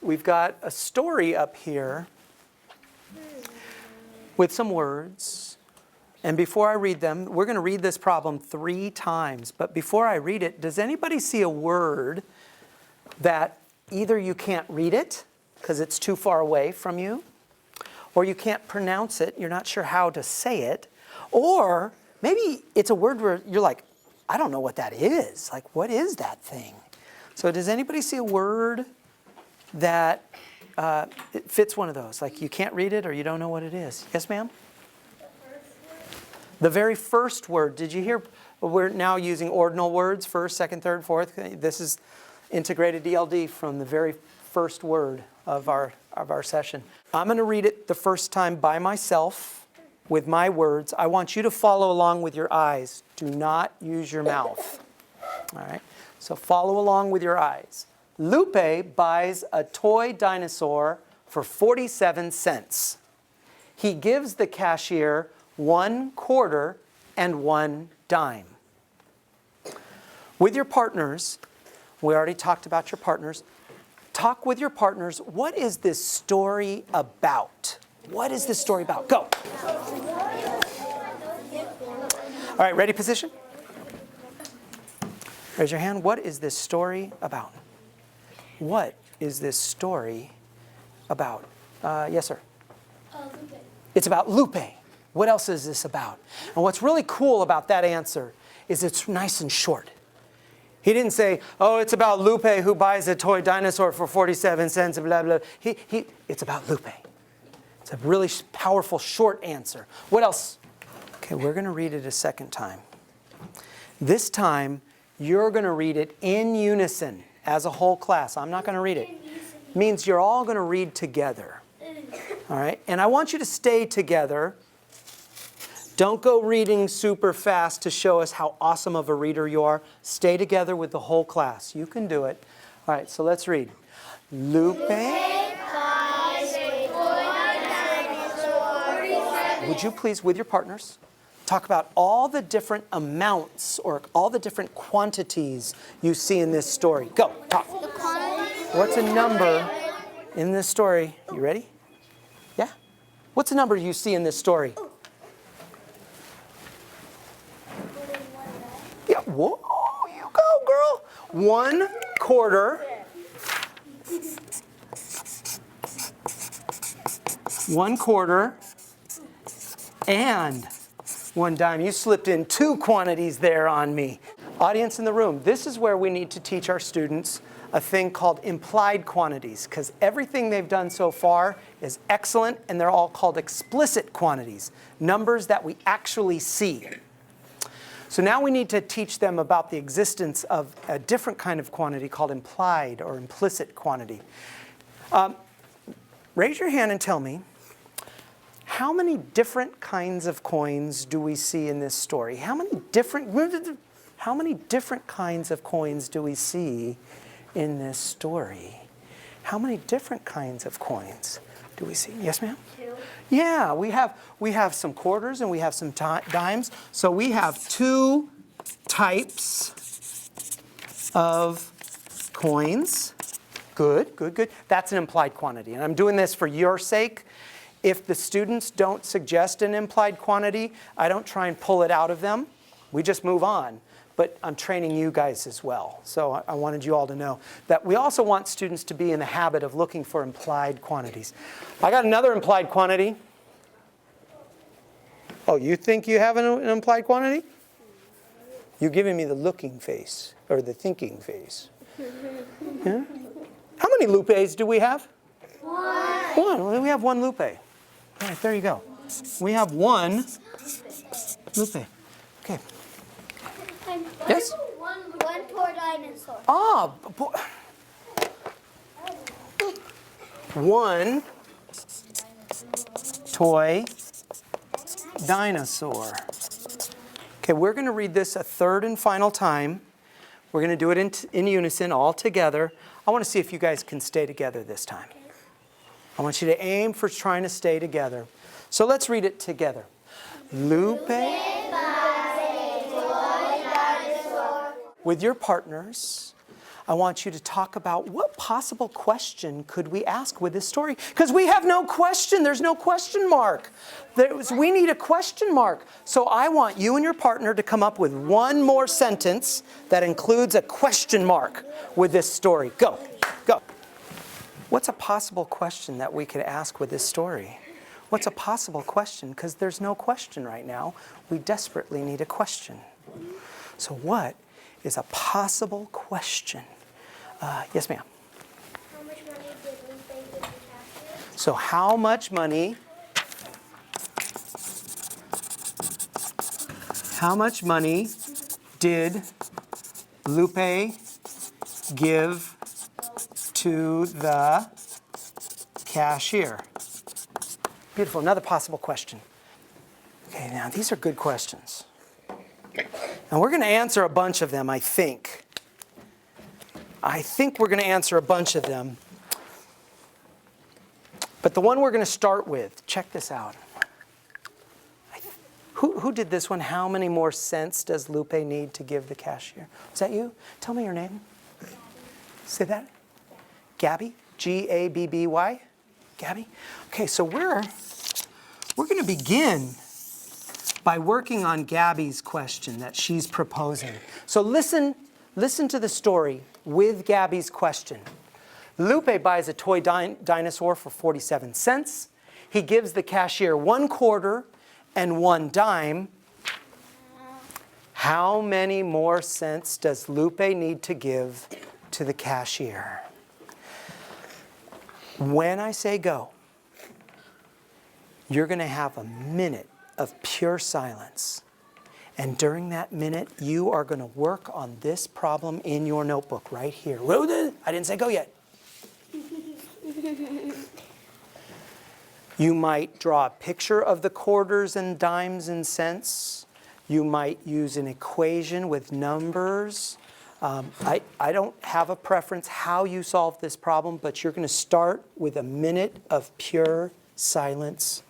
we've got a story up here with some words. And before I read them, we're going to read this problem 3 times. But before I read it, does anybody see a word that either you can't read it because it's too far away from you, or you can't pronounce it, you're not sure how to say it, or maybe it's a word where you're like, I don't know what that is. Like, what is that thing? So does anybody see a word that it fits one of those? Like you can't read it or you don't know what it is. Yes, ma'am? The very first word. Did you hear? We're now using ordinal words, first, second, third, fourth. This is integrated ELD from the very first word of our session. I'm going to read it the first time by myself with my words. I want you to follow along with your eyes. Do not use your mouth. All right? So follow along with your eyes. Lupe buys a toy dinosaur for 47 cents. He gives the cashier 1 quarter and 1 dime. With your partners, we already talked about your partners. Talk with your partners. What is this story about? What is this story about? Go. All right, ready, position? Raise your hand. What is this story about? What is this story about? Yes, sir. Lupe. It's about Lupe. What else is this about? And what's really cool about that answer is it's nice and short. He didn't say, oh, it's about Lupe who buys a toy dinosaur for 47 cents, blah, blah. It's about Lupe. It's a really powerful, short answer. What else? Okay, we're going to read it a second time. This time, you're going to read it in unison as a whole class. I'm not going to read it. It means you're all going to read together. All right? And I want you to stay together. Don't go reading super fast to show us how awesome of a reader you are. Stay together with the whole class. You can do it. All right, so let's read. Lupe. Would you please, with your partners, talk about all the different amounts or all the different quantities you see in this story. Go, talk. What's a number in this story? You ready? Yeah? What's a number you see in this story? Yeah, whoa, you go, girl. 1 quarter. 1 quarter. And 1 dime. You slipped in 2 quantities there on me. Audience in the room, this is where we need to teach our students a thing called implied quantities, because everything they've done so far is excellent, and they're all called explicit quantities, numbers that we actually see. So now we need to teach them about the existence of a different kind of quantity called implied or implicit quantity. Raise your hand and tell me, how many different kinds of coins do we see in this story? How many different kinds of coins do we see in this story? How many different kinds of coins do we see? Yes, ma'am? 2. Yeah, we have some quarters and we have some dimes. So we have 2 types of coins. Good, good, good. That's an implied quantity. And I'm doing this for your sake. If the students don't suggest an implied quantity, I don't try and pull it out of them. We just move on. But I'm training you guys as well. So I wanted you all to know that we also want students to be in the habit of looking for implied quantities. I got another implied quantity. Oh, you think you have an implied quantity? You're giving me the looking face, or the thinking face. Yeah? How many Lupes do we have? 1. We have 1 Lupe. All right, there you go. We have 1 Lupe. Okay. Yes? One poor dinosaur. Ah, 1 toy dinosaur. Okay, we're going to read this a third and final time. We're going to do it in unison, all together. I want to see if you guys can stay together this time. I want you to aim for trying to stay together. So let's read it together. Lupe. With your partners, I want you to talk about what possible question could we ask with this story? Because we have no question. There's no question mark. We need a question mark. So I want you and your partner to come up with one more sentence that includes a question mark with this story. Go. Go. What's a possible question that we could ask with this story? What's a possible question? Because there's no question right now. We desperately need a question. So what is a possible question? Yes, ma'am. How much money did Lupe give the cashier? So how much money did Lupe give to the cashier? Beautiful. Another possible question. Okay, now these are good questions. And we're going to answer a bunch of them, I think. I think we're going to answer a bunch of them. But the one we're going to start with, check this out. Who did this one? How many more cents does Lupe need to give the cashier? Is that you? Tell me your name. Say that. Gabby? Gabby? Gabby? Okay, so we're going to begin by working on Gabby's question that she's proposing. So listen to the story with Gabby's question. Lupe buys a toy dinosaur for 47 cents. He gives the cashier 1 quarter and 1 dime. How many more cents does Lupe need to give to the cashier? When I say go, you're going to have a minute of pure silence. And during that minute, you are going to work on this problem in your notebook right here. I didn't say go yet. You might draw a picture of the quarters and dimes and cents. You might use an equation with numbers. I don't have a preference how you solve this problem, but you're going to start with a minute of pure silence